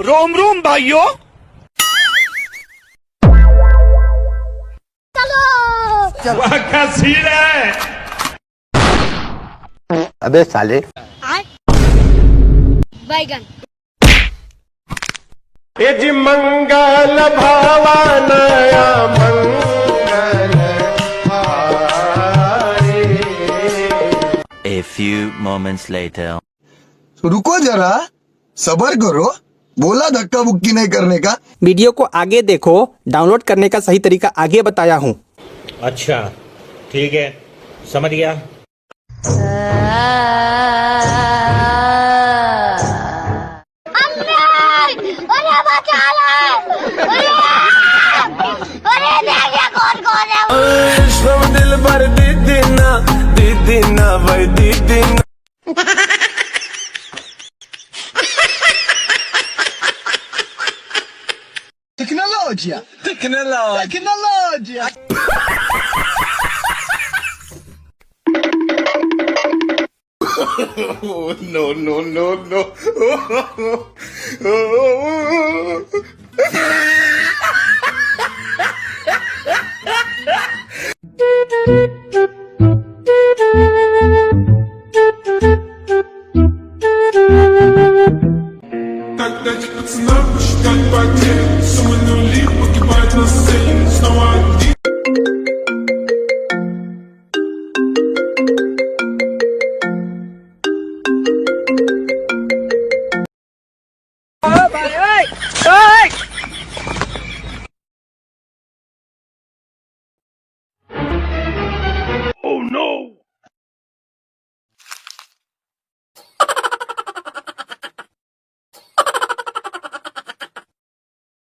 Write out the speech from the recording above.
रोम रोम भाइयों। वाह सीन है। अबे साले बैगन ये जी मंगल भावनया मंगल हारे। A few moments later. रुको जरा, सबर करो। बोला धक्का बुक्की नहीं करने का। वीडियो को आगे देखो, डाउनलोड करने का सही तरीका आगे बताया हूँ। अच्छा ठीक है, समझ गया। दिल भर दीदीना भाई दीदीना। टेक्नोलॉजिया। No. Так дать пацанам посчитать потери. Суммы нули погибают на сцене. Снова